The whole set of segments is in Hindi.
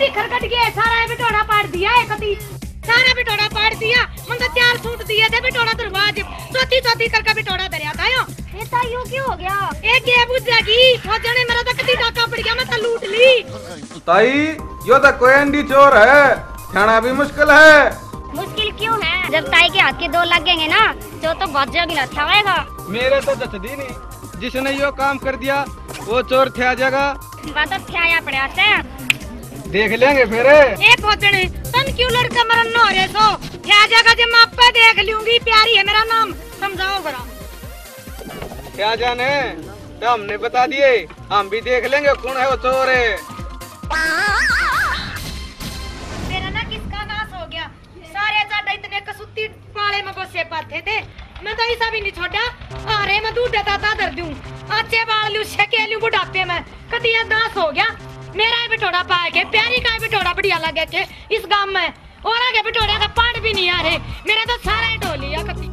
दिखर कट गया सारा बिटोड़ा पाड़ दिया है कति सारा बिटोड़ा पाड़ दिया मन तो चार सूट दिए थे बिटोड़ा दरवाज चौथी चौथी करके बिटोड़ा दरिया था यो ये ताइयो क्यों हो गया एक ये बुझ जागी फौजा ने मेरा तो कति डाका पड़ गया मैं तो लूट ली ताई यो तो कोई अंडी चोर है खाना भी मुश्किल है मुश्किल क्यों है जब ताई के हाथ के दो लगेंगे ना तो बहुत जोगी अच्छा होएगा मेरे तो जचदी नहीं जिसने यो काम कर दिया वो चोर थे आ जाएगा बात क्या पड़ा से देख लेंगे फिर ए पोतने तन क्यों लड़का मरन न हो रे सो क्या जगह जे मैं पे देख लूंगी प्यारी है मेरा नाम समझाओ जरा क्या जाने तो हमने बता दिए हम भी देख लेंगे कौन है वो चोर है मेरा ना किसका नाश हो गया सारे ज्यादा इतने कसुत्ती पाले में बसे पाते थे मैं तो ऐसा भी नहीं छोड़ा अरे मैं दूध देता था दर दूं अच्छे बाल लू शके लू बुढ़ापे में कभी ये नाश हो गया मेरा ही बिटोड़ा पाए के प्यारी का बिटोड़ा बढ़िया लगे के इस गांव में और आगे बिटोड़े का पान भी नहीं आ रहे मेरा तो सारा ही ढो लिया कभी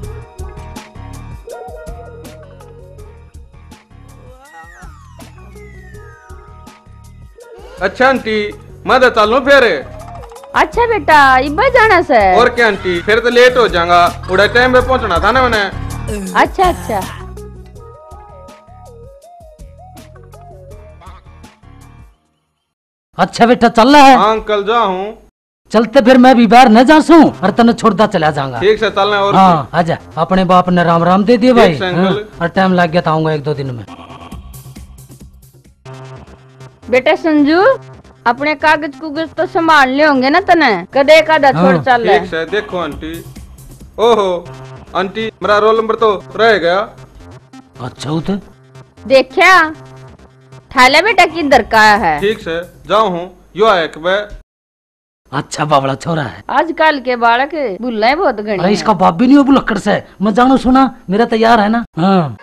अच्छा आंटी मैं तो चलूं फिर अच्छा बेटा इब्बा जाना से और क्या आंटी फिर तो लेट हो जाऊंगा उड़ा टाइम पे पहुंचना था ना मैंने अच्छा अच्छा अच्छा बेटा चल रहा है हाँ अंकल जाऊं चलते फिर मैं भी बाहर न जासूं और तने छोड़ता चला जाऊंगा ठीक से चलना और हाँ आजा अपने बाप ने राम राम दे दिए भाई हाँ, और टाइम लग गया था आऊंगा 1-2 दिन में बेटा संजू अपने कागज कुगज तो संभाल ले होंगे ना तने कदे का छोड़ चल रहा ठीक से देखो आंटी ओहो आंटी मेरा रोल नंबर तो रह गया अच्छा होते देखा ठाले बेटा किधर का है ठीक से जाऊं हूँ यो आया कि मैं अच्छा बाबड़ा छोरा है आजकल के बालक बुल्ला बहुत घनी अरे इसका बाप भी नहीं हो बुलक्कड़ से मैं जानू सुना मेरा तैयार है ना हाँ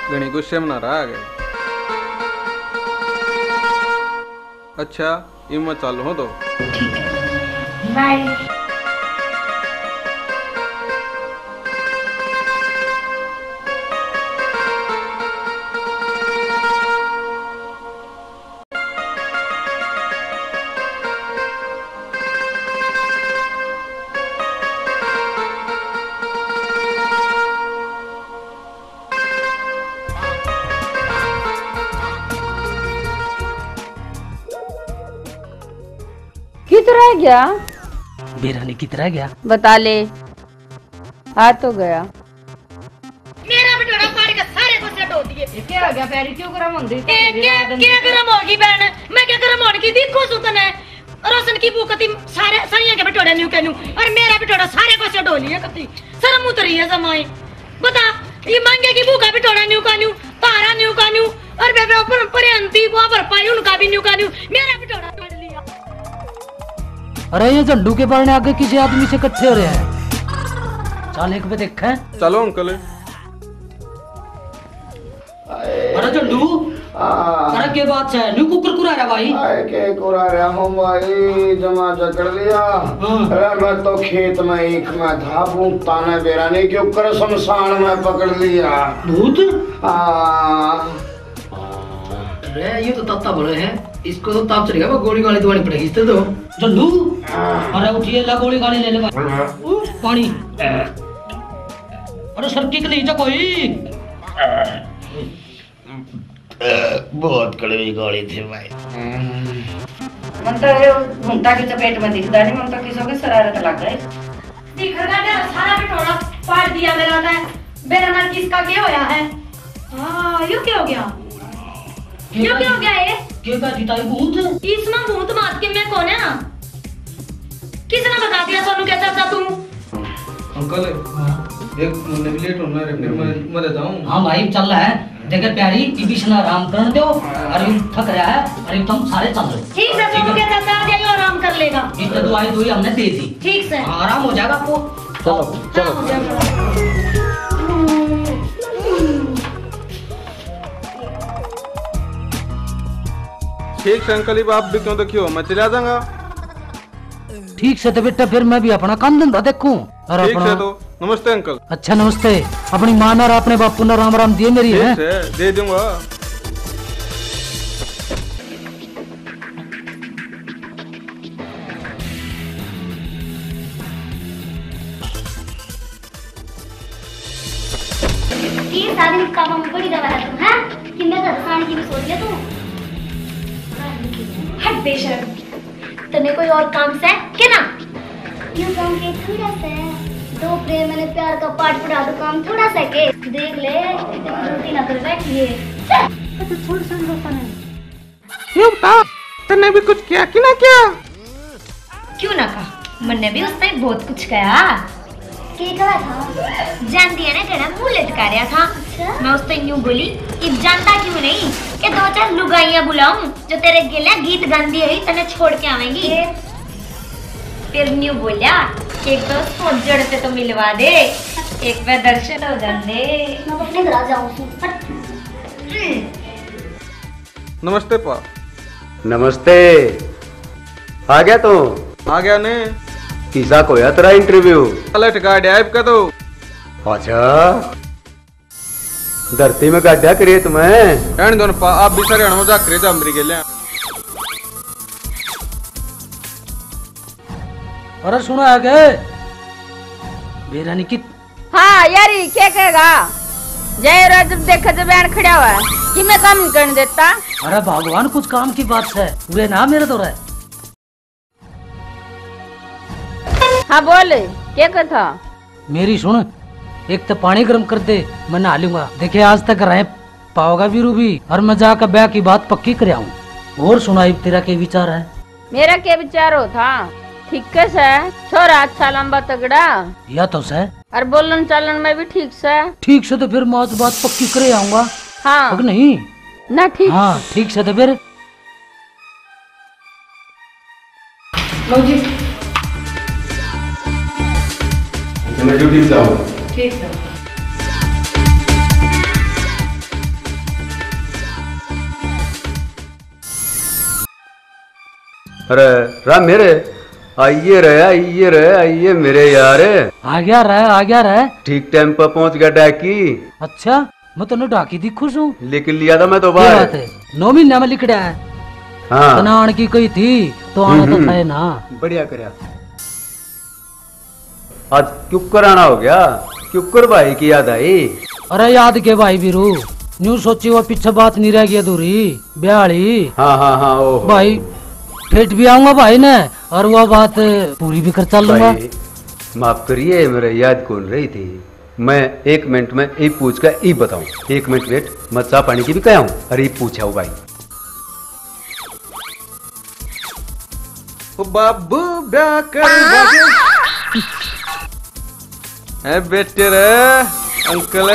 घनी गुस्से में ना रहा गए अच्छा ये मैं चालू हूँ तो बाय कितना गया बेरानी कितना गया बता ले आ तो गया मेरा बिटोड़ा पाड़ के सारे को सेट हो दिए क्या हो गया पैरी क्यों गरम होंदी क्या गरम होगी बहन मैं क्या गरम होने की देखो सुतन है रोशन की भूखती सारे सरिया के बिटोड़े न्यू कहनू और मेरा बिटोड़ा सारे को सेट हो लिया कती शर्म उतरी है समाई बता ये मांगे की भूखा बिटोड़ा न्यू कहनू तारा न्यू कहनू और बेबे ऊपर परियंती वो पर पाई उनका भी न्यू कहनू मेरा बिटोड़ा पाड़ लिया अरे ये झंडू के बारने आगे किसी आदमी से इकट्ठे हो रहे हैं चल एक पे देखा चलो अंकल अरे झंडू अरे के बात है न्यू कुकर कुरा रहा भाई आए के कुरा रहा हूँ भाई जमा जकड़ लिया अरे मैं तो खेत में एक में था भूखता ने बेरानी के ऊपर शमशान में पकड़ लिया भूत अरे ये तो तत्ता बड़े हैं इसको तो ताप चढ़ेगा वो गोली गाली दवानी पड़ेगी इससे तो झंडू अरे उठिए ला गोली गाली ले ले भाई पानी अरे सर की नहीं था कोई बहुत कड़वी गाड़ी थी भाई मन तो घूमता की चपेट में दिखता नहीं मन तो किसी की शरारत लग गई दिखर का मेरा सारा बिटोड़ा पाड़ दिया मेरा ने मेरा ना किसका क्या होया है हां यो क्या हो गया यो क्या हो गया ये के का जीता भूत इसमें भूत मात के मैं कौन है किसने बता दिया सोनू कैसा था तू अंकल एक मुन्ने भी लेट होना है मैं जाऊं हाँ भाई चल रहा है देखे प्यारी विभीषण आराम कर दो अरे थक रहा है अरे तुम सारे चल रहे ठीक है सोनू कैसा था आ जाइए आराम कर लेगा इतने दवाई दो हमने दे दी ठीक से आराम हो जाएगा आपको चलो ठीक से अंकल आप भी क्यों तो क्यों मैं चला जाऊंगा ठीक से तो बेटा फिर मैं भी अपना काम धंधा देखूं। और ठीक अपना है तो नमस्ते अंकल। अच्छा नमस्ते। अपनी माँ और अपने बापू ने राम राम दिए मेरी है। ठीक है दे दूंगा। ये सारी कामों में बड़ी दवा है तू, हैं? कि मैं दर्शान की भी सोच लिया तू। हट बेशर्म। तने कोई और काम से के ना? यूं काम के थोड़ा सा दो प्रेम मैंने प्यार का पाठ पढ़ा दो काम थोड़ा सा के देख ले गलती ना कर बैठिए। तो छोड़ समझो तने। क्यों बता तने भी कुछ किया कि ना क्या? क्यों ना कहा, मैंने भी उस टाइम बहुत कुछ कहा। के कहा था? जानती है ना तेरा मुंह लटका रहा था। अच्छा? मैं उस टाइम यूं बोली कि जानता क्यों नहीं कि दो चार लुगाइयां बुलाऊं जो तेरे गिले गीत गांधी है तने छोड़ के आवेंगी। फिर न्यू बोलिया कि एक तो सोजड़ से तो मिलवा दे, एक बार दर्शन हो जाने। मैं अपने घर आ जाऊं। नमस्ते पा। नमस्ते। आ गया तू? आ गया ने। किसा को या तेरा इंटरव्यू? अलर्ट गाड़ी आइब का तो। अच्छा धरती में गाड्या करिए तुम्हें। रहने दो ना पा, आप भी सारे मजाक करे जा मेरी गेले। अरे सुनो आ गए बेरानी की। हाँ यारी क्या कहेगा? जय राज जब देखा जब बहन खड़ा हुआ है कि मैं काम नहीं करने देता। अरे भगवान कुछ काम की बात है वे ना मेरे तो रहे। हाँ बोल क्या कथा? मेरी सुन, एक तो पानी गर्म कर दे मैं नहा लूंगा। देखे आज तक रह पाओगा भी रूबी और मैं जाकर ब्याह की बात पक्की कर आऊं। और सुनाई तेरा क्या विचार है? मेरा क्या विचार हो था? ठीक है छोरा अच्छा लंबा तगड़ा या तो से और बोलन चालन में भी ठीक से। ठीक से तो फिर मैं आज बात पक्की करे आऊंगा। हाँ अगर नहीं ना ठीक। हाँ ठीक से तो फिर मैं ड्यूटी पे जाऊँ। ठीक है। अरे राम मेरे आइए आइए मेरे यार। आ गया रहे ठीक टाइम पर पहुंच गया डाकी। अच्छा मैं तेन डाकी दी खुश हूँ। लेकिन लिया था मैं तो क्या बाहर। बात है 9 महीने में लिखड़ा है। हाँ आने की कोई थी तो आना तो था ना। बढ़िया करया। आज क्यूकर आना हो गया। क्यूकर भाई की याद आई। अरे याद के भाई बीरू न्यू सोची वो पीछे बात नहीं रह गई अधूरी ब्याली। हाँ ओ भाई फिट भी आऊंगा भाई ने और वो बात पूरी भी कर चल लूंगा। भाई माफ करिए मेरे याद कौन रही थी। मैं 1 मिनट में ये पूछ कर ये बताऊं। 1 मिनट वेट मैं चाह पानी की भी कहा हूँ। अरे ये पूछा हूँ भाई। ओ बाबू ब्याह कर है बेटे रे अंकल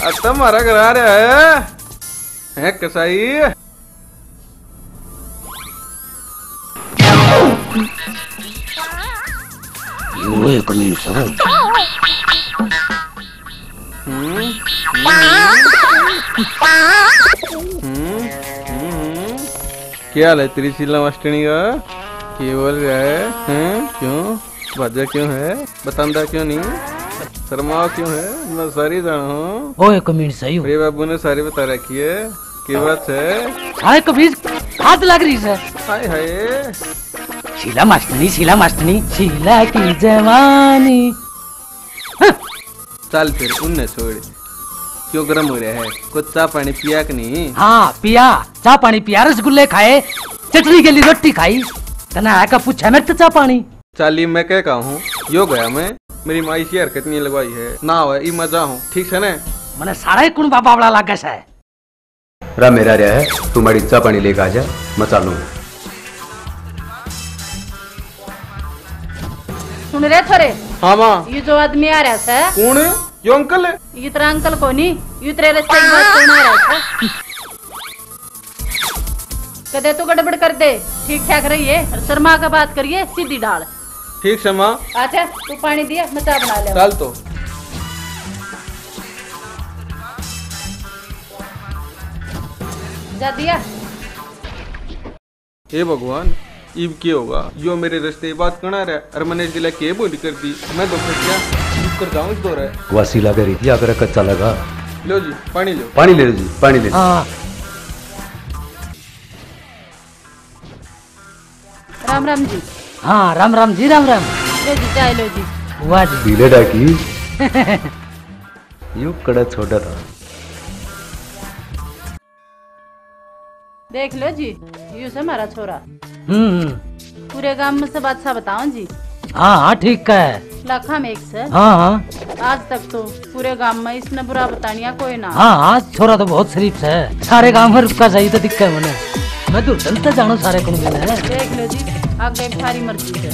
आता मारा करा रहा है कसाई। क्या हाल है तेरी शीला मास्टरनी का? क्या बोल रहा है? क्यों बाजा क्यों है? बतांदा क्यों नहीं? शर्मा क्यों है? मैं सारी जाना हूँ। ओए कमीन सही हो। मेरे बाबू ने सारी बता रखी है। क्या बात है? हाय कबीर हाथ लग रही है। हाय हाय शीला मास्टनी शीला की जवानी। चल फिर उन्हें छोड़। क्यों गर्म हो रहा है? कुछ चाय पानी पिया कि नहीं? हाँ पिया चाह पानी पिया रसगुल्ले खाए चटनी के लिए रोटी खाई तना आका पूछा मेरे तो चाह पानी। चाली मैं क्या कहूँ यो गया मैं मेरी माँ इसी हरकत नहीं लगवाई है ना हो ई मजा हूँ ठीक है ना। मैंने सारा कुण बाबा बड़ा लागा है। रा मेरा रहा है तुम्हारी चाह पानी लेकर आ जा मैं चालू। सुन रहे थोड़े? हाँ माँ। ये जो आदमी आ रहा है कौन है? यो अंकल है। ये तेरा अंकल को नहीं ये तेरे रास्ते की बात करना आ रहा था। कदे तो गड़बड़ कर दे ठीक ठाक रहिए और शर्मा का बात करिए सीधी डाल। ठीक है माँ। आते तू पानी दिया मैं चाय बना ले। चल तो जा दिया। हे भगवान इब क्या होगा जो मेरे रास्ते बात करना रहा और मैंने दिला के बोली कर दी मैं तो फिर क्या चुप कर जाऊँ इस दो रहा वासी लगा रही थी अगर कच्चा लगा। लो जी पानी लो। पानी ले लो जी, पानी ले लो। हाँ राम राम जी। हाँ राम राम जी, राम राम। लो जी चाय लो जी। वाह जी। पीले डाकी यू कड़ा छोटा था। देख लो जी, यू से हमारा छोरा हम्म। पूरे गांव में सब अच्छा बताओ जी। हाँ हाँ ठीक है। लाखा में एक से। हाँ हाँ आज तक तो पूरे गांव में इसने बुरा बतानिया कोई ना। हाँ हाँ छोरा तो बहुत शरीफ है। सारे गांव में रुका चाहिए तो दिक्कत है मैंने। मैं तो चलते जानो सारे कुन है। देख लो जी, आगे थारी मर्जी है।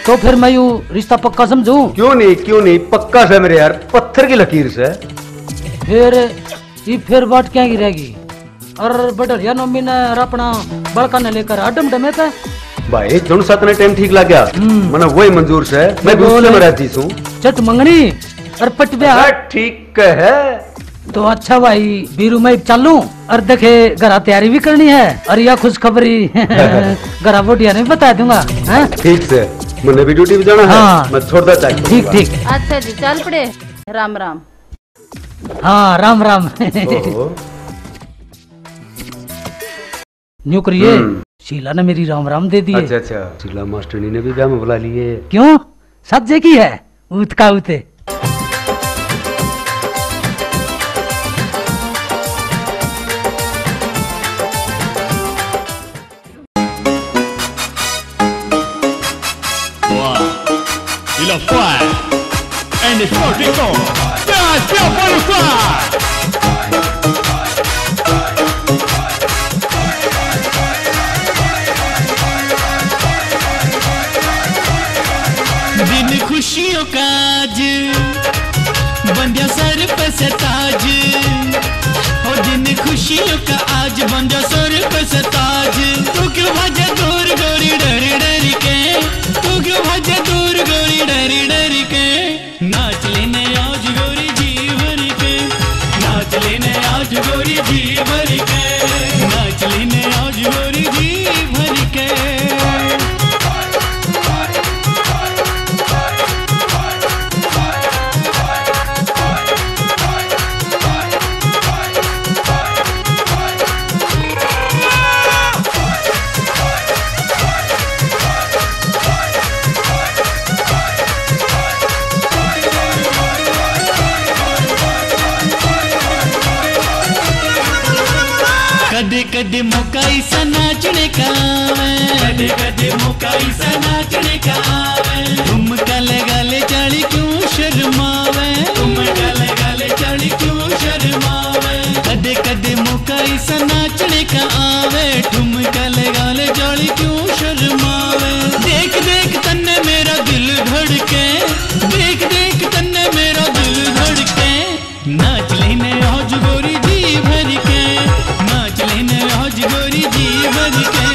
तो फिर मैं यू रिश्ता पक्का समझूं? क्यों नहीं पक्का से मेरे यार, पत्थर की लकीर से। फिर बात क्या गिरेगी? और बढ़िया नोमी ने अपना बड़का ने लेकर अडम डमे था भाई। दोनों साथ ने टाइम ठीक लग गया मैंने वही मंजूर से मैं दूसरे में रहती हूँ। चट मंगनी और पटब्या ठीक है। तो अच्छा भाई बीरू में चलूं और देखे घरा तैयारी भी करनी है और यह खुशखबरी घरा बोटिया ने बता दूंगा। ठीक से मैंने भी ड्यूटी पे जाना है। हाँ। मैं छोड़ता चाहिए। ठीक ठीक। अच्छा जी चल पड़े। राम राम। हाँ राम राम। न्यू करिए, शीला ने मेरी राम राम दे दिए। अच्छा शीला मास्टरनी ने भी ब्याह में बुला लिए। क्यों सज्जे की है उत का उते। Il a fire and it's vertical. That's your butterfly. दिन खुशियों का आज बंदिया सर पे से ताज। और दिन खुशियों का आज बंदिया सर पे से ताज। तू क्यों भागे दूर गोरी डरी डरी के? तू क्यों भागे दूर गोरी डरी डरी के? नाच लेने आज गोरी जी भर के। नाच लेने आज गोरी जी भर के। नाच लेने आज गोरी जी भर के। कदे कदे मौका ऐसा नाचने का आवे। कदे कदे मौका ऐसा नाचने का आवे। ठुमका लगा ले चाली क्यों शर्मावे? ठुमका लगा ले चाली क्यों शर्मावे? कदे कदे मौका ऐसा नाचने का आवे। ठुमका लगा ले चाली क्यों शर्मावे? देख देख तन्ने मेरा दिल धड़के। देख देख तन्ने मेरा दिल धड़के। नाच लेने आज गोरी जी भर के। नाच लेने आज गोरी जी भर के।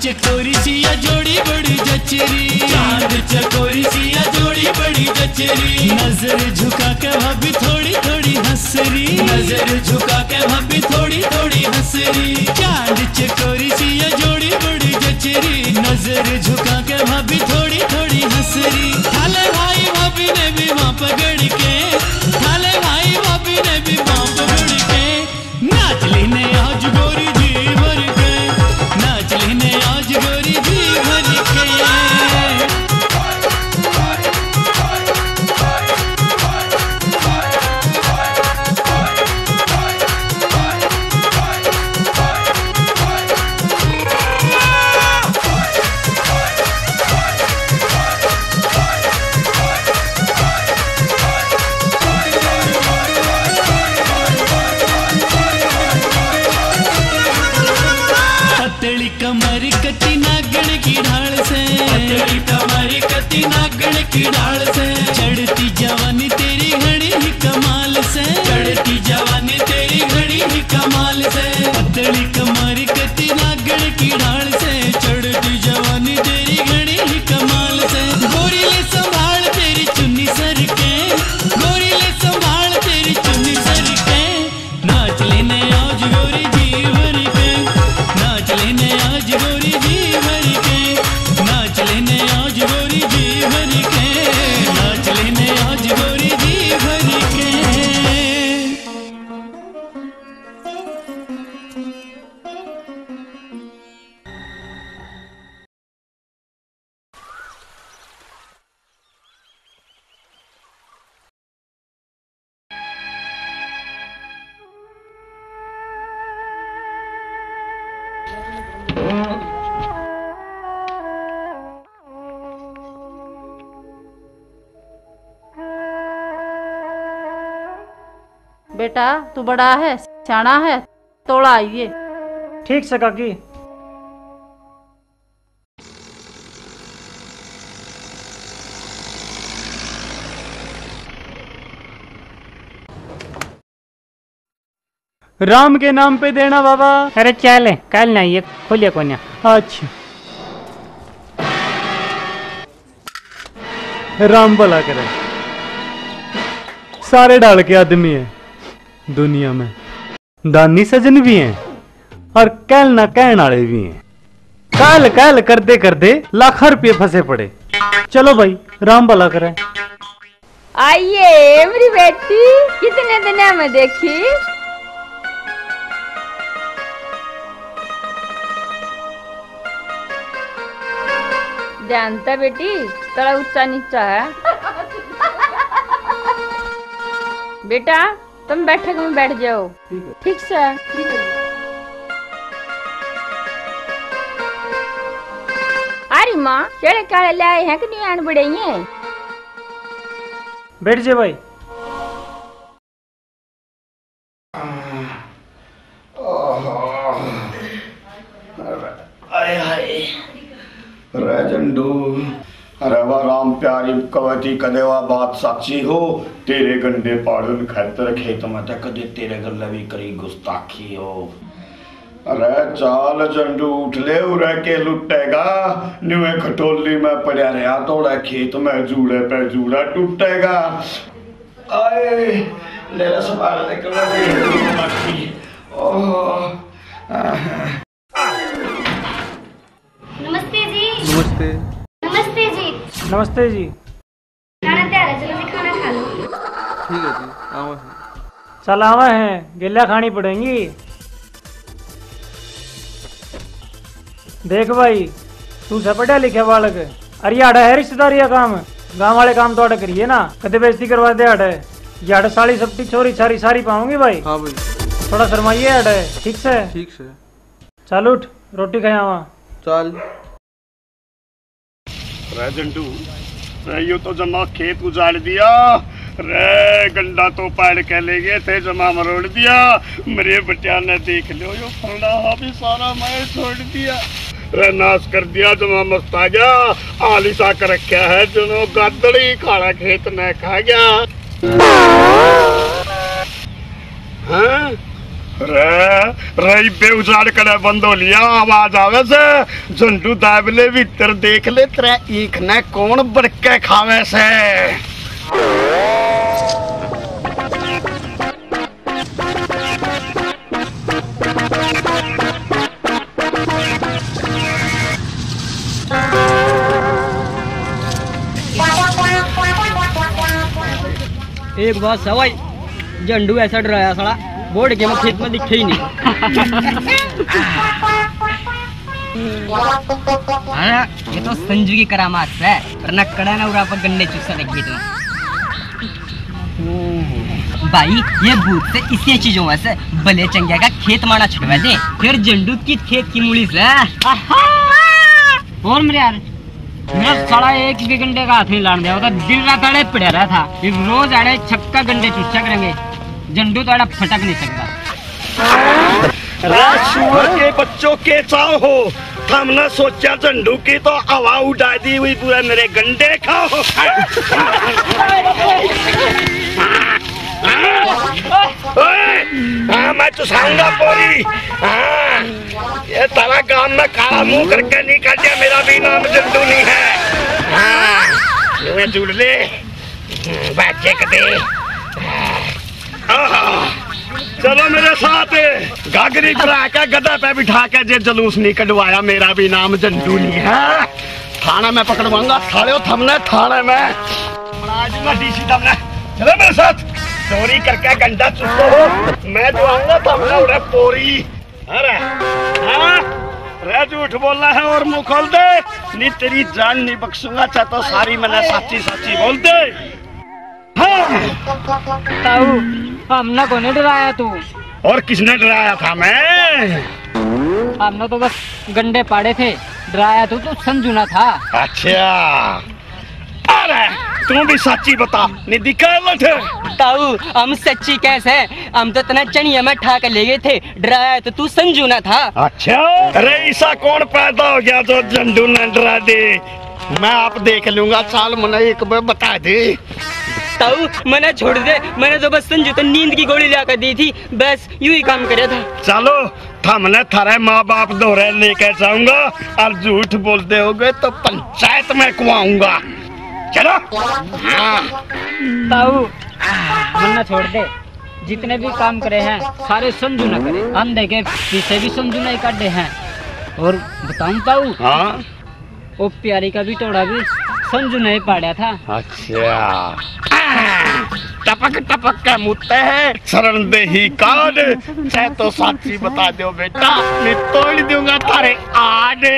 चकोरी सिया जोड़ी बड़ी जचरी। चांद चकोरी सिया जोड़ी बड़ी जचरी। नजर झुका के भाभी थोड़ी थोड़ी हंसरी। नजर झुका के भाभी थोड़ी थोड़ी हंसरी। चांद चकोरी सिया जोड़ी बड़ी जचरी। नजर झुका के भाभी थोड़ी थोड़ी हंसरी। थाले भाई भाभी ने भी वहाँ पकड़ के। थाले भाई भाभी ने भी वहाँ पकड़ के। नाच लेने आज गोरी जी भर के। नाच लेने आज गोरी जी भर के। कटी नागण की डाल से, चढ़ती जवानी तेरी घड़ी ही कमाल से, चढ़ती जवानी तेरी घड़ी ही कमाल से, पतली कमर कटी नागण की डाल से, चढ़ती जवानी तेरी घड़ी ही कमाल से, गोरी ले संभाल तेरी चुन्नी सर के, गोरी ले संभाल तेरी चुन्नी सर के, नाच लेने आज गोरी जी भर के, नाच लेने आज गोरी जी भर के, नाच लेने आज गोरी जी भर के, नाच लेने आज गोरी जी भर के। बेटा तू बड़ा है, सियाना है, तोड़ा आइए। ठीक से काकी। राम के नाम पे देना बाबा। अरे चल कल नहीं, ये खोलिए कोन्या। अच्छा राम भला करे। सारे डाल के आदमी हैं दुनिया में, दानी सजन भी हैं और कहल ना कहन वाले भी हैं। काल काल करते करते लाखों रुपये फंसे पड़े। चलो भाई राम भला करे। आइए मेरी बेटी, कितने दिन में देखी। जानता बेटी थोड़ा ऊंचा नीचा है। बेटा तुम बैठक में बैठ जाओ। ठीक से। अरे माँ चले काले लाए हैं कि नहीं आन बड़े हैं। बैठ जा भाई। अरे झंडू, अरे वाह राम प्यारी कवती कदेवा बात साची हो। तेरे गंडे पाड़न खैतर खेत में तक कदे तेरे गल्ला भी करी गुस्ताखी हो। अरे चाल झंडू उठ ले, उरे के लुटेगा। न्यूए खटोली में पड़ा रहा तोड़ा खेत में जूड़े पे जूड़ा टूटेगा। आए ले ले संभाल ले कर। ओह नमस्ते जी। नमस्ते। नमस्ते जी। नमस्ते जी। खाना तैयार है, चलो जी खाना खा लो। ठीक है जी, आवा चल आवा है, गिल्ला खानी पड़ेंगी। देख भाई तू से पढ़ा लिखा बालक, अरे आड़ा है रिश्तेदारी का काम, गांव वाले काम तो आड़ा करिए ना, कदे बेइज्जती करवा दे आड़ा। ये आड़ा साली सबकी छोरी सारी सारी पाऊंगी भाई। हाँ भाई थोड़ा शर्माइए आड़ा। ठीक से। ठीक से। चल उठ रोटी खाया वहाँ। चल रे झंडू, रे यो तो जमा खेत उजाड़ दिया रे, गंडा तो पाड़ के ले गए थे, जमा मरोड़ दिया। मेरे बटिया ने देख लो यो फरना भी सारा मैं छोड़ दिया रे, नाश कर दिया। जमा मस्त आ गया, आलिसा कर रखा है जनो गादड़ी खाड़ा खेत ने खा गया। हाँ रही बे उजाड़ कर बंद हो लिया, आवाज आवे से झंडू दाबले भीतर देख ले तेरा ईख ने कौन बड़के खावे से। एक बात सवाई, झंडू ऐसा डराया साला बोर्ड के में खेत में दिखे ही नहीं। हाँ, ये तो संजू की करामात है, वरना कड़ा ना उड़ा पर गन्ने चूसा देख खेत में। भाई ये भूत से इसी चीजों में से भले चंगिया का खेत माना छुड़वा दे, फिर झंडू की खेत की मूली से। और मेरे यार मेरा साला एक भी गंडे का हाथ नहीं लान दिया, दिन रात आड़े पड़ा रहा था। रोज आड़े छक्का गंडे चूसा करेंगे, झंडू तो आड़ा फटक नहीं सकता। राजकुमार के बच्चों के चाव हो, हमने सोचा झंडू की तो हवा उड़ा दी हुई पूरा मेरे गंडे खाओ। हाँ मैं चुसाऊंगा पोरी। हाँ ये तारा गांव में काला मुंह करके निकल गया, मेरा भी नाम झंडू नहीं है। हाँ तुम्हें जुड़ ले बच्चे कदे। चलो मेरे साथ गागरी करा के गधा पे बिठा के जे जलूस नहीं कटवाया, मेरा भी नाम झंडू नहीं है। थाना में पकड़वाऊंगा साले थमने थाने में डीसी थमने। चलो मेरे साथ चोरी करके गंडा चुस्तो हो, मैं जो आऊंगा थमने उड़े पोरी। अरे हाँ रे झूठ बोलना है और मुंह खोल दे, नहीं तेरी जान नहीं बख्शूंगा। चाहे तो सारी मैंने साची साची बोल दे। ताऊ हमने को नहीं डराया तू? और किसने डराया था? मैं हमने तो बस गंडे पाड़े थे, डराया तू तो समझूना था। अच्छा अरे तू भी सच्ची बता, नहीं दिखा लठे। ताऊ हम सच्ची कैसे, हम तो तना चनिया में ठा कर ले गए थे, डराया तो तू समझू ना था। अच्छा अरे ऐसा कौन पैदा हो गया जो झंडू न डरा दे? मैं आप देख लूंगा, चाल मना एक बार बता दे। ताऊ मना छोड़ दे, मैंने तो बस संजू तो नींद की गोली लाकर दी थी, बस यूं ही काम करे था। चलो थमने थारे माँ बाप दोहरे लेके जाऊंगा, और झूठ बोलते हो गए तो पंचायत में कुआऊंगा। चलो ताऊ मन्ना छोड़ दे, जितने भी काम करे हैं सारे संजू न करे, हम देखे पीछे भी संजू नहीं काटे हैं। और बताऊं ताऊ, हाँ वो प्यारी का भी टोड़ा भी संजू नहीं पाड़ा था। अच्छा टपक टपक के मुत्ते है शरण दे ही काट, चाहे तो साची बता दो बेटा, मैं तोड़ दूंगा तारे आडे।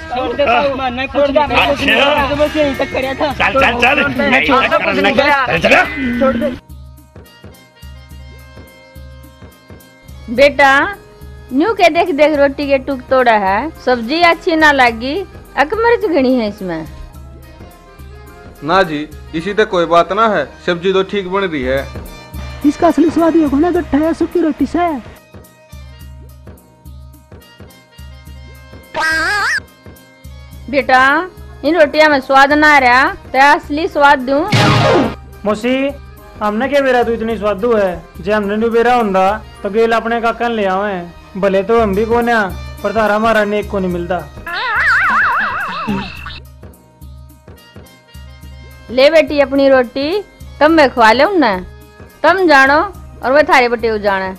छोड़ दे ताऊ, मैं छोड़ दे, मैं तो बस यही तक करया था। चल चल चल मैं छोड़ दे। बेटा न्यू के देख देख रोटी के टुक तोड़ा है, सब्जी अच्छी ना लगी, अकमर्च घनी है इसमें। ना जी इसी तक कोई बात ना है, सब्जी तो ठीक बन रही है। इसका असली स्वाद ये होना गट्ठा है सूखी रोटी से। बेटा इन रोटियां में स्वाद ना रहा, तो असली स्वाद दूं। मौसी हमने क्या बेरा तू इतनी स्वादू है, जे हमने नु बेरा हुंदा तो गेल अपने काकन ले आवे, भले तो हम भी कोने पर तारा हमारा नेक को नहीं मिलता। ले बेटी अपनी रोटी, तब मैं खवा ले ना, तुम जानो और वह थारे बटे जाना।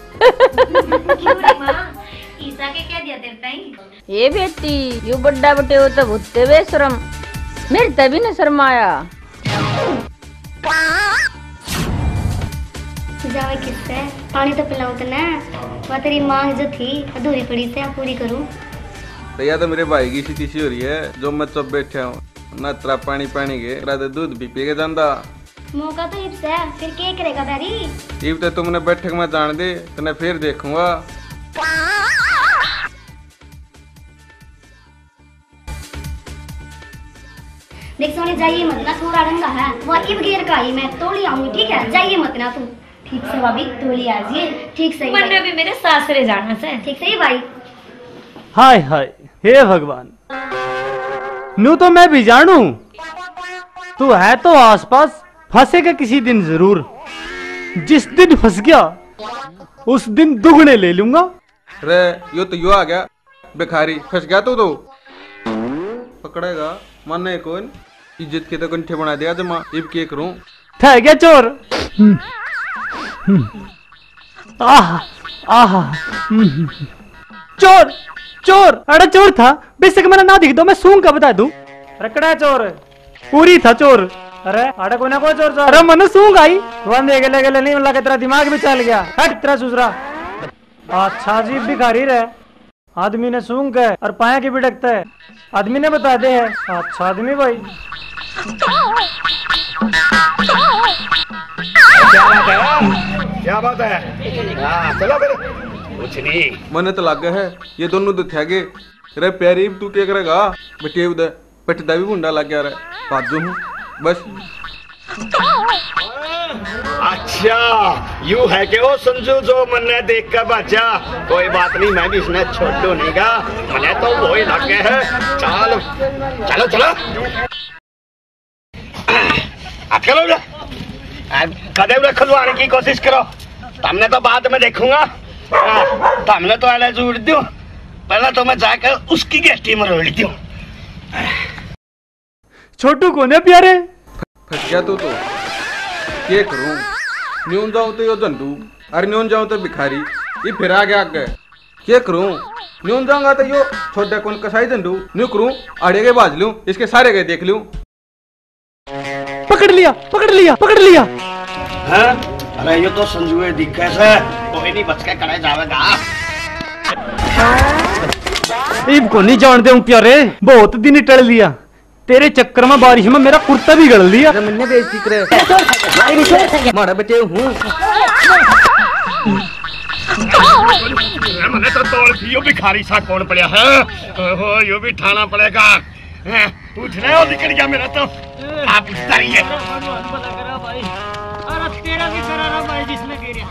ईसा के क्या दिया तेरे ताई? ये बेटी यू बड्डा बटे हो तो भुत्ते बेशरम, मेरे तभी न शर्माया। जावे किससे पानी तो पिलाऊं तो ना, वह तेरी मांग जो थी अधूरी पड़ी से पूरी करूं। भैया तो मेरे भाई की सी तीसी हो रही है, जो मैं चुप बैठा हूँ ना तेरा पानी पानी के रात दूध भी पी के जांदा। मौका तो इब्स है, फिर क्या करेगा बैरी? इब तो तुमने बैठक में जान दे, तने फिर देखूंगा। देख सोनी जाइए मत ना, थोड़ा रंगा है वो इब गेर का ही, मैं तोली आऊंगी ठीक है, जाइए मत ना तू। ठीक से भाभी तोली आजिए, ठीक से। मन्ने भी मेरे सासरे जाना से। ठीक से भाई। हाय हाय हे भगवान, नू तो मैं भी जानू, तू है तो आसपास, फंसेगा किसी दिन जरूर। जिस दिन फंस गया उस दिन दुगने ले लूंगा। रे यो तो यो आ गया भिखारी, फंस गया तू तो पकड़ेगा माने कौन, इज्जत के तो कंठे बना दिया जमा, इब के करूं। था क्या चोर? आहा आहा चोर चोर, अरे चोर था, बेशक मैंने ना दिख दो मैं सूंघ का बता दूं। रकड़ा चोर पूरी था चोर। अरे अरे कोई ना कोई चोर चोर, अरे मैंने सूंघ आई वंदे गले गले नहीं लगा, तेरा दिमाग भी चल गया, हट तेरा सुसरा। अच्छा जी भिखारी रहे, आदमी ने सूंघ के और पाया की भी डकता है, आदमी ने बता दे है। अच्छा आदमी भाई क्या बात है? चलो फिर कुछ नहीं, मने तो लग है ये दोनों तो थे गे। रे प्यारी तू क्या करेगा बेटे, उधर पटदा भी मुंडा लग गया रे, बाजू हूँ बस। अच्छा अच्छा यू है कि वो संजू जो मैंने देख कर बचा। कोई बात नहीं, मैं भी इसने छोड़ू नहीं गा, मैंने तो वो ही लग गए है। चलो चलो चलो चलो कदे खुलवाने की कोशिश करो। तुमने तो बाद में देखूंगा, तुमने तो अले जोड़ दो। पहले तो मैं जाकर उसकी गेस्टी मरोड़ दूं। छोटू कौन है प्यारे? फट गया तू तो ये करूं, न्यून जाऊं तो यो झंडू और न्यून जाऊं तो भिखारी, ये फिर आ गया आगे। क्या करूं, न्यून जाऊंगा तो यो छोटा कौन कसाई झंडू, न्यू करूं आड़े के बाज लूं, इसके सारे के देख लूं। पकड़ लिया पकड़ लिया पकड़ लिया। हाँ? अरे ये तो संजू दिखे से कोई नहीं बच के करे जावेगा। इब को नहीं जानते हूँ प्यारे, बहुत दिन टल लिया तेरे चक्कर में, बारिश में मेरा कुर्ता भी गल लिया। मैंने बेइज्जती करे मारा बेटे हूँ। मैंने तो तोड़ दी, यो भिखारी सा कौन पड़ा है? ओहो यो भी ठाना पड़ेगा। पूछने और निकल गया मेरा तो। आप पूछता रही है। तेरा भी करारा भाई जिसने गिरा।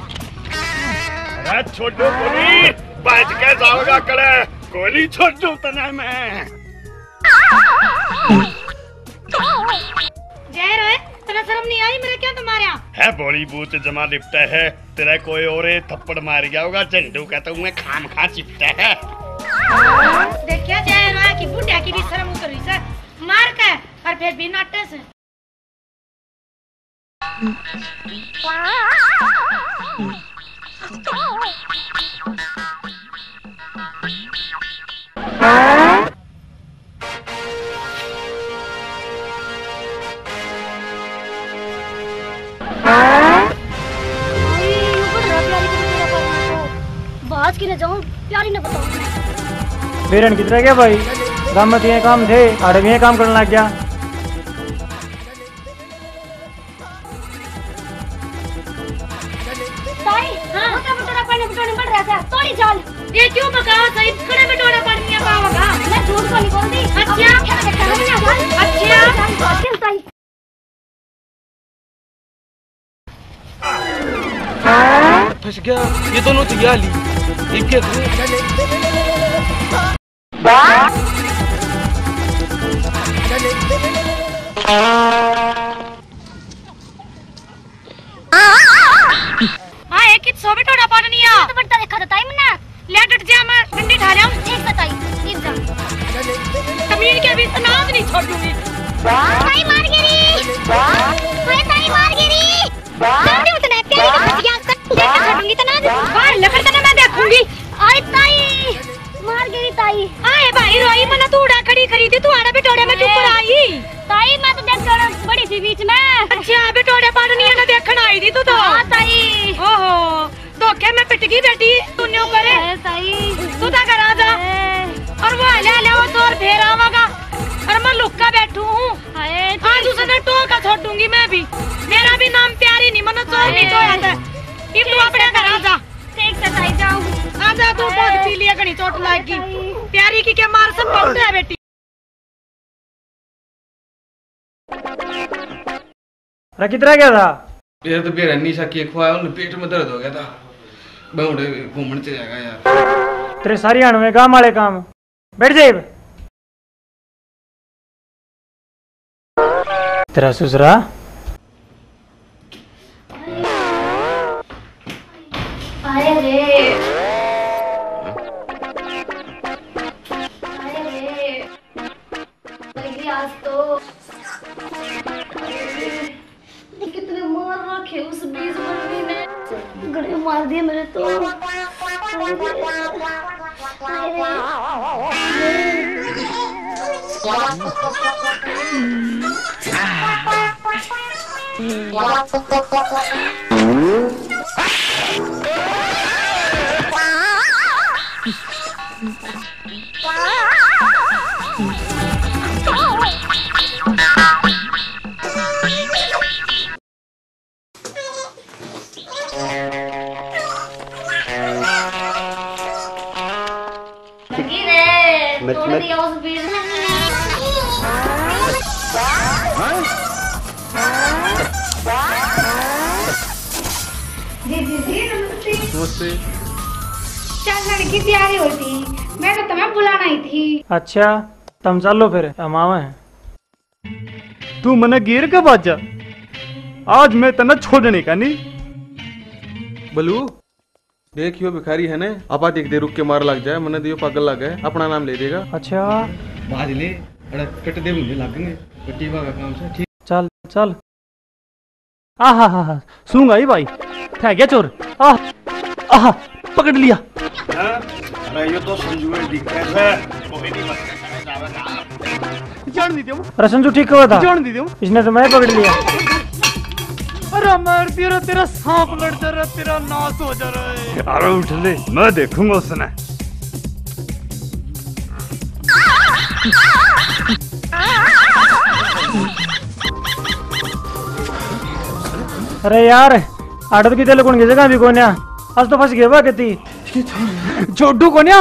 अरे छोटू कोनी बैठ के जाओगा कड़े, कोनी छोटू तना मैं। जय रोए, तेरा शर्म नहीं आई मेरे क्या तुम्हारे यहाँ? है बड़ी बूत जमा लिपटा है, तेरा कोई और थप्पड़ मार गया होगा, झंडू का तो मैं खाम खा चिपटा है। देखिए जय रोए की बुढ़िया की भी शर्म उतर रही है, मार के और फिर भी नाटे से। बाज की न जाऊं, प्यारी न बताऊं। बेरन कितना गया भाई, गाँव में ये काम थे, आड़े में ये काम करने लग गया। ताई, हाँ, वो क्या बटोरा पानी बटोरने पड़ रहा था, तोड़ी जाल। ये क्यों बकाओ सही, खड़े में डोरा पानी है पावगा। मैं झूठ को नहीं बोलती। फंस गया, ये दोनों चिया ली। इनके हाँ एक ही सो बेटोरा पानी नहीं आ। तो बढ़ता देखा था ताई मना। ले डट जा, मैं डंडी ढा लाऊं। एक ताई, एक जा। कमीन के भी नाज नहीं छोड़ूंगी। ताई मार गिरी। ताई मार गिरी। डंडी उतना प्यारी का फटिया देखा छोड़ूंगी तो नाज। बाहर लकड़ तना मैं देखूंगी। अरे ताई मार गिरी ताई। आए भाई रोई मना तू उड़ा खड़ी खरी थी, तू आड़ा बेटोरे में चुप आई। ताई मैं तो देखकर बड़ी थी बीच में। अच्छा बेटोरे पानी नहीं ना देखने आई थी तू तो। हां ताई। ओहो धोखे में पिट गई बेटी, तू न्यू करे। ताई तू ता घर आ जा और वो ले वो तोर फेर आवागा और मैं लुक्का बैठू हूँ। आज उसने टोका छोड़ दूंगी मैं भी, मेरा भी नाम प्यारी नहीं, मनो चोर नहीं तो आता। इब तू अपने घर आ जा। ठीक से ताई जाऊं। आ जा, तू बहुत पी लिया, घनी चोट लागी। प्यारी की क्या मार सब पड़ते है बेटी। अरे कितना गया था? ये तो बेरनी सा केक खुआया, उन्हें पेट में दर्द हो गया था, बहुड़े घूमने चले जाएगा यार। तेरे सारी में काम वाले काम, बैठ जाए। तेरा ससुरा आए रे आज तो कितने मार रखे उस बीज बंदी ने, गड़े मार दिए मेरे तो। नमस्ते। चल लड़की तैयारी हुई थी, मैं तो तुम्हें बुलाना ही थी। अच्छा तुम चलो फिर हम आवे हैं। तू मने गिर के बाजा, आज मैं तना छोड़ने का नहीं। बलू देखियो भिखारी है ने, आपा देख दे रुक के मार लग जाए, मने दियो पागल लग गए, अपना नाम ले देगा। अच्छा बाज ले, अरे कट दे मुझे लगेंगे, कटीवा का काम से। ठीक चल चल। आहा सूंगा ही भाई, था क्या चोर? आहा पकड़ लिया। अरे ये तो संजू है, दिख रहा है कोई नहीं जान दी दो। अरे संजू ठीक हुआ था, जान दी दो, इसने तो मैं पकड़ लिया। अरे मार दिया, तेरा सांप लड़ जा रहा, तेरा नाश हो जा रहा है। अरे उठ ले, मैं देखूंगा उसने। अरे यार आड़त की तेल कौन की जगह भी कोन्या, आज तो फंस गया बा कहती छोटू कोन्या।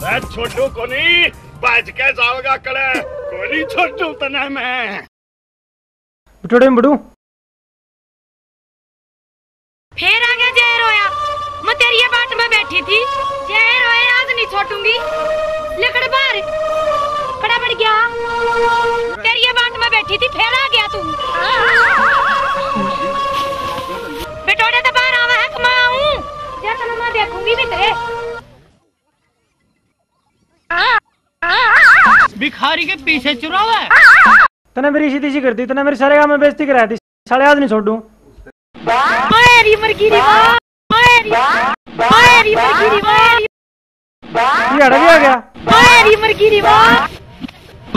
अरे छोटू को नहीं, बच के जाओगा कड़े, कोई नहीं छोटू तना मैं। बटोड़े में बड़ू फिर आ गया जय रोया, मैं तेरी ये बाट में बैठी थी, जय रोया आज नहीं छोड़ूंगी, लकड़ बाहर खड़ा पड़ गया, तेरी ये बाट में बैठी थी, फिर आ गया तू। बेटोड़े तो बाहर आवा है, कमाऊं जय तना मैं देखूंगी भी तेरे। भिखारी के पीछे चुरावा है। तने मेरी सीधी सी कर दी, तने मेरी सारे काम में बेइज्जती करा दी, साले आज नहीं छोड़ू। ओए मरगी री वाह, ओए मरगी री वाह, ये अड़ गया। ओए मरगी री वाह,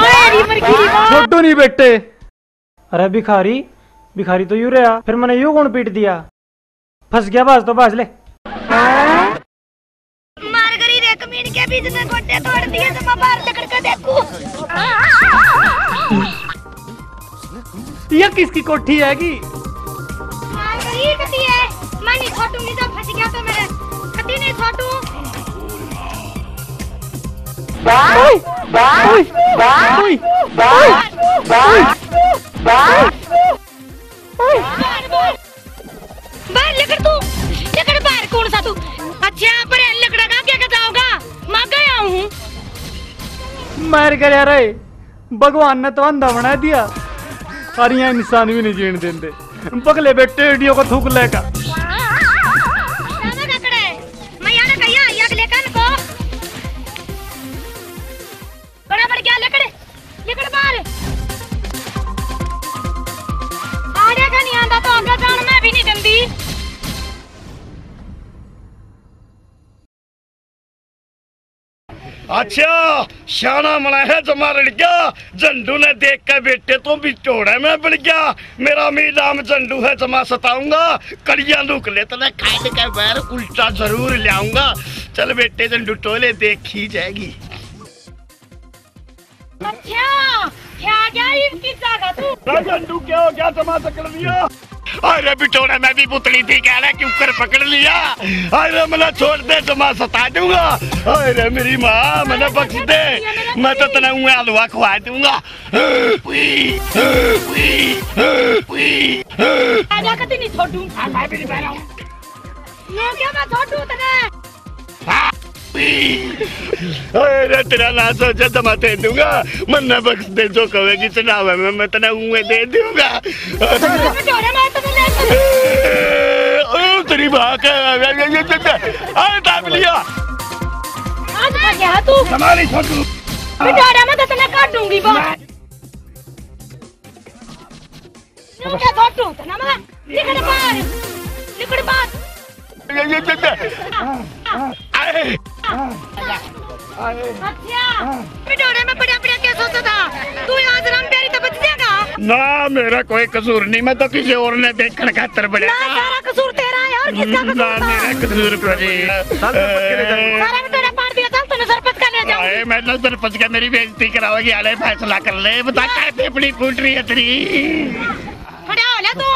ओए मरगी री वाह। छोटू नहीं बेटे। अरे भिखारी तो यूं रहा, फिर मैंने यूं कौन पीट दिया, फंस गया बाज तो बाज ले। मारगरी रे कमीन के बीच में गोटे तोड़ दिए, तो मैं बाहर लकड़ के देखूं। ये किसकी कोठी हैगी? मारगरी कती है, मैं नहीं छोड़ूंगी, जब फंस गया तो मैं कती नहीं छोड़ू। बाहर लकड़ तू, लकड़ बाहर कौन सा तू? अच्छा पर लकड़ा का क्या जाओगा, मैं गया हूँ। मार कर यार, भगवान ने तो अंधा बना दिया, और यहाँ इंसान भी नहीं जीण देंगे। पगले बेटे वीडियो को थूक लेगा। मैं यहाँ कहिया या लेकर को बड़ा बढ़ गया, लकड़ बाहर आड़े का नहीं आंदा तो आगे जान मैं भी नहीं गंदी। अच्छा शाना मना है जमा लड़का, झंडू ने देख कर बेटे तो बिटोड़ा में बढ़ गया, मेरा नाम झंडू है, जमा सताऊंगा, कड़िया लुक ले तो मैं काट के बैर उल्टा जरूर ले आऊंगा। चल बेटे झंडू टोले देखी जाएगी। अच्छा क्या गया इनकी जगह तू? झंडू क्या हो गया, जमा पकड़ लिया। अरे बिटोड़ा मैं भी पुतली थी, कह रहा क्यों कर पकड़ लिया। अरे मैंने छोड़ दे, जमा सता दूंगा। अरे मेरी माँ मैंने बख्श दे, मैं तो तना हलवा खुआ दूंगा। आजा कती नहीं छोड़ू, मैं भी नहीं बह रहा हूँ, ये क्या मैं छोड़ू तने। अरे तेरा ना सोचा जमा दे दूंगा, मन्ना बख्श दे, जो कहेगी चुनाव में मैं तना मुँह दे दूंगा। तेरी माँ का दाब लिया। आज आ गया तू, हमारी छोटू बिटोड़ा मैं तो तना काट दूंगी बात। क्या छोटू तना मैं निकल बाहर। अच्छा बिटोड़े में बड़ा क्या सोचा था तू, आज राम प्यारी तो बच जाएगा ना। मेरा कोई कसूर नहीं, मैं तो किसी और ने देख कर खातर बड़ा। सारा कसूर तेरा है, और किसका कसूर था? मेरा कसूर सरपंच का ले जाऊं। मैं सरपंच का मेरी बेइज्जती कराओगी, आले फैसला कर ले, बता कैसे अपनी फूट रही है तेरी। खड़ा हो ले तू,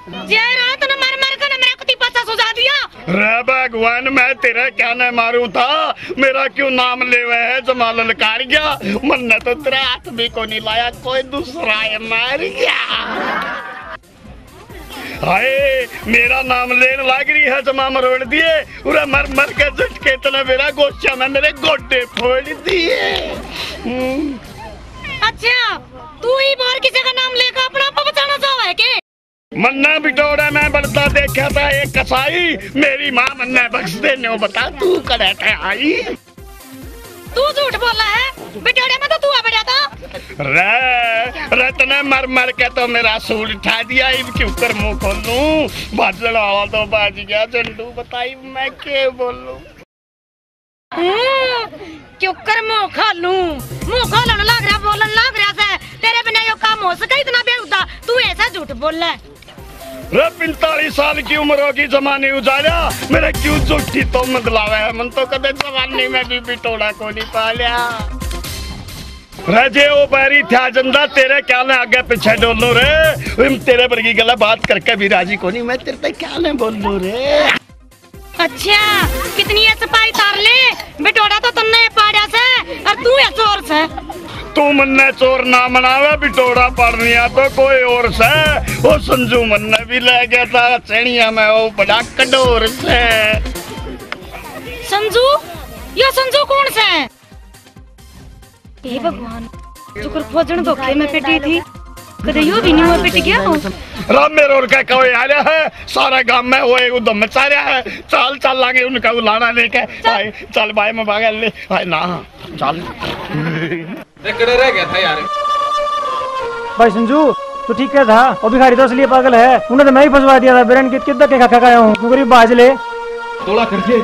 जय रात ने मर कर मेरा कुत्ती पचा सुझा दिया। रे भगवान मैं तेरा क्या न मारू था, मेरा क्यों नाम ले हुए है, जमा ललकार गया, मन तो तेरा हाथ भी को नहीं लाया, कोई दूसरा है मार गया। हाय मेरा नाम लेन लाग रही है जमा मरोड़ दिए पूरा मर मर के झटके तने मेरा गोश्ता में मेरे गोड्डे फोड़ दिए। अच्छा तू ही बाहर किसी का नाम लेकर अपना आप बचाना चाहा है के? मन्ना बिटोड़ा मैं बढ़ता देखा था एक कसाई मेरी माँ मन्ना बख्श दे नो बता तू करे आई। तू झूठ बोला है बिटोड़े में तो तू आ बैठा था। रे तने मर मर के तो मेरा सूट उठा दिया इब क्यों कर मुंह खोलूं बाजड़ वाला तो बाज गया झंडू बताई मैं क्या बोलूं। क्यों कर मुंह खोलने लग रहा बोलन लग रहा है तेरे बिना यो काम हो सका इतना बेहुदा तू ऐसा झूठ बोल रहा है। 45 साल की उम्र होगी जमाने उजाड़ा मेरे क्यों झूठी तो मतलावे है मन तो कदे जवानी में भी बिटोड़ा को नहीं पालिया। रजे ओ बैरी था जंदा तेरे क्या ने आगे पीछे डोलू रे तेरे वर्गी गला बात करके भी राजी को नहीं मैं तेरे पे क्या ने बोलूं रे। अच्छा कितनी है सफाई तार ले बिटोड़ा तो तुमने पाड़ा से और तू है चोर से। तू मन्ने चोर ना मनावे बिटोड़ा पड़निया तो कोई और से वो संजू मन्ने भी ले गया था चेड़िया में वो बड़ा कठोर से। संजू यो संजू कौन से? हे भगवान शुक्र खोजन धोखे में पिटी थी कदे यो भी नहीं हुआ पिट गया हो। राम मेरे और का कोई आ रहा है सारा गांव में वो एक उधम मचा रहा है चल चल लागे उनका उलाना लेके आए चल भाई मैं भागा ले आए ना चल एकड़े रह गया था यार। भाई संजू तू ठीक क्या था वो भिखारी तो इसलिए पागल है उन्हें तो मैं ही फंसवा दिया था बिरन कित कित के खा खाया हूँ तू गरीब बाज ले तोड़ा करके।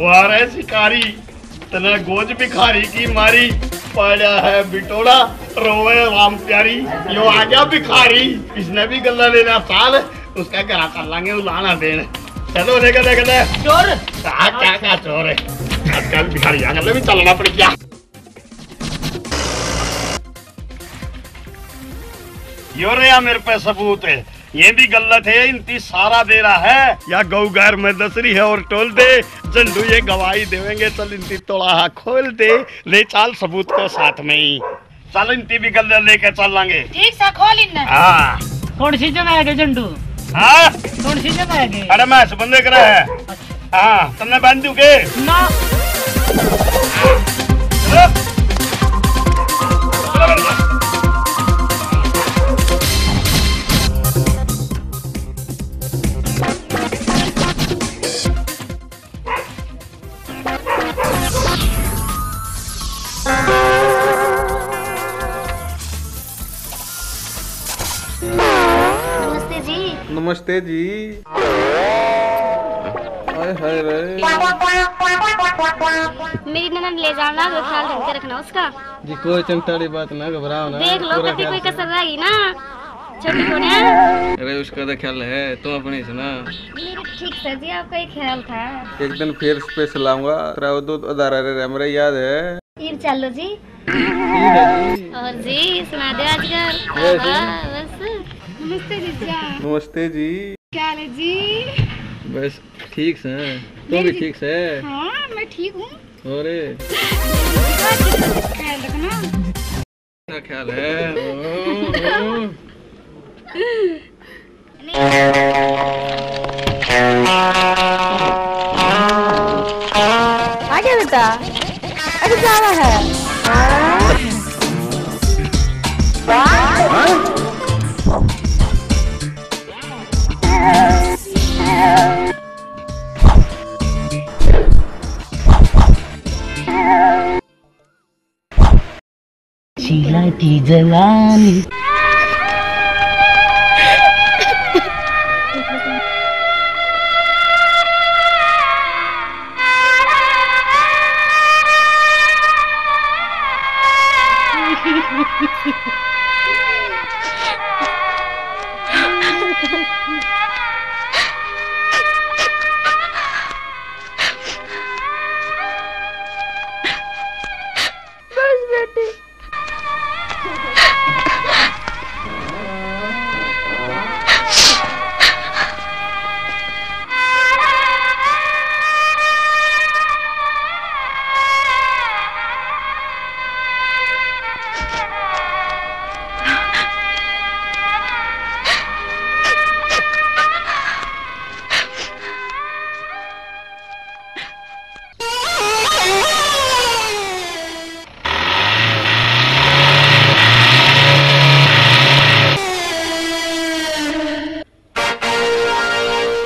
वारे शिकारी तना गोज भिखारी की मारी पड़ा है बिटोड़ा रोवे राम प्यारी यो आ गया भिखारी इसने भी गल्ला लेना साल उसका क्या कर लांगे उलाना देने चलो देखा देखा चोर क्या चोर है आजकल भिखारी आगे भी चलना पड़ गया। यो रे मेरे पे सबूत है ये भी गलत है इनती सारा दे रहा है या गौ गैर में दसरी है और टोल दे झंडू ये गवाही देवेंगे चल इनती तोड़ा खोल दे ले चाल सबूत को साथ में ही चल इनती भी गल्ला लेके चल लांगे। ठीक सा खोल इन। हाँ कौन सी जगह है झंडू? हाँ कौन सी जगह है? अरे मैं बंदे करा है। हाँ तुमने बांध दू के ना नमस्ते जी। हाय हाय रे मेरी ननद ले जाना तो ख्याल ढंग से रखना उसका। जी कोई चिंता वाली बात ना घबराओ ना देख लो कभी कोई कसर रहेगी ना छोटी को ना। अरे उसका तो ख्याल है तुम अपनी सुना। मेरी ठीक सर जी आपका एक ख्याल था। एक दिन फिर स्पेशल आऊंगा तेरा दूध अदारा रे मेरा याद है। ये चलो जी और जी सुना दे आजकल बस। नमस्ते जीजा। नमस्ते जी। क्या हाल है जी? बस ठीक से तुम भी ठीक से? हाँ मैं ठीक हूँ। अरे ख्याल रखना। क्या ख्याल है? आ गया बेटा अरे जाना है। शीला की जवानी बस बेटी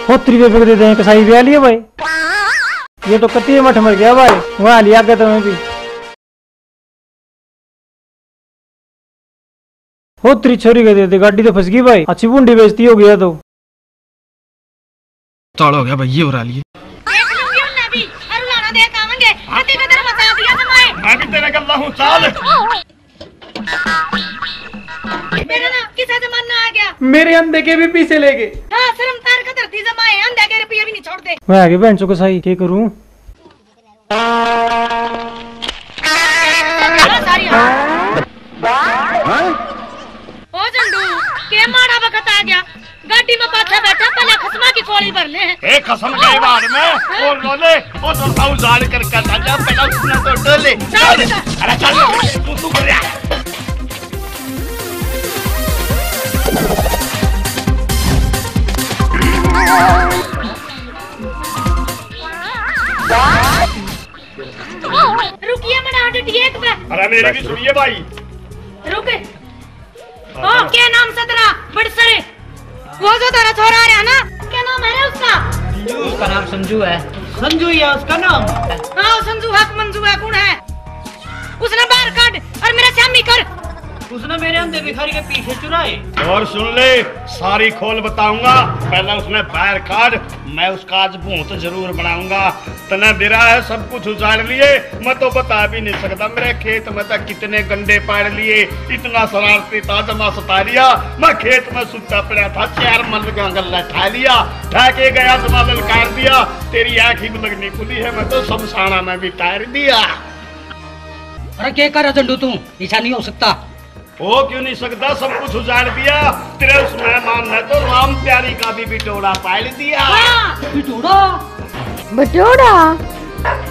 होत्री पे फेंक देते हैं कसाई ब्याह लिए भाई। ये तो कती मठ मर गया भाई, वहां लिया गया तुम्हें भी। होत्री छोरी के देते, गाड़ी तो फंस गई भाई, अच्छी बूंदी बेइज्जती हो गया तो। ताड़ हो गया भाई, ये उड़ा लिए। मैं भी तेरे गल्ला हूँ, चाल। मेरा ना किसा जमाना आ गया, मेरे अंधे के भी पीछे ले गए। हाँ शर्म तार का धरती जमाए, अंधे के रुपये भी नहीं छोड़ते। मैं आगे बहन चो कसाई क्या करूँ। ओ झंडू के माड़ा वक्त आ गया, गाड़ी में पाछा बैठा, पहले खसमा की कोड़ी भर ले। ए खसम के बाद में और रोले और दोस्ताऊ जान कर करता जा, पहले उसने तो डोले। अरे चल तू कर रहा। रुकिए मना डटिए एक बार। अरे मेरी भी सुनिए भाई। रुक। ओ क्या नाम सदरा बड़सरे, वो जो तेरा छोरा आ रहा ना, क्या नाम है उसका? उसका नाम संजू है। संजू ही है उसका नाम। हाँ संजू हक मंजू है, कौन है? उसने बाहर काट और मेरा शामी कर। उसने मेरे अंधे भिखारी के पीछे चुराए। और सुन ले, सारी खोल बताऊंगा, पहले उसने बाहर काट, मैं उसका आज भूत जरूर बनाऊंगा। तने बिरा है सब कुछ उजाड़ लिए, मैं तो बता भी नहीं सकता। मेरे खेत में तक कितने गंडे पाड़ लिए, इतना शरारती था जमा सता लिया। मैं खेत में सुता पड़ा था, 4 मन का गल्ला ठा लिया, ठा के गया जमा ललकार दिया। तेरी आँख ही लगनी खुली है, मैं तो शमशाना में भी टायर दिया। अरे क्या कर रहा झंडू तू, ऐसा नहीं हो सकता। वो क्यों नहीं सकता, सब कुछ उजाड़ दिया। तेरे उस मेहमान ने तो राम प्यारी का भी बिटोड़ा पाल दिया। बिटोड़ा? बिटोड़ा?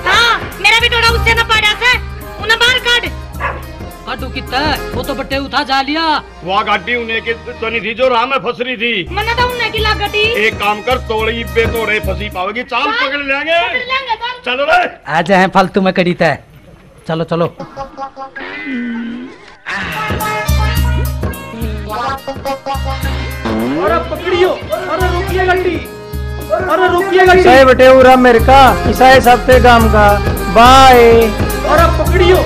हाँ मेरा बिटोड़ा उससे न पाड़ा से, उन्हें बाहर काट। काटू कितना, वो तो बट्टे उठा जा लिया। वहाँ गाड़ी उन्हें की तो नहीं थी जो राह में फंस रही थी। मैंने तो उन्हें की लागटी। एक काम कर, तोड़ी पे तोड़े फंसी पाओगी, चाल पकड़ लेंगे। चलो रे, आ जाए फालतू में कड़ी तय। चलो चलो। अरे पकड़ियो, अरे रुकिए गड्डी, अरे रुकिए गड्डी। साहे बटे उरा मेरे का, ईसाई सब ते गाम का, बाय। अरे पकड़ियो।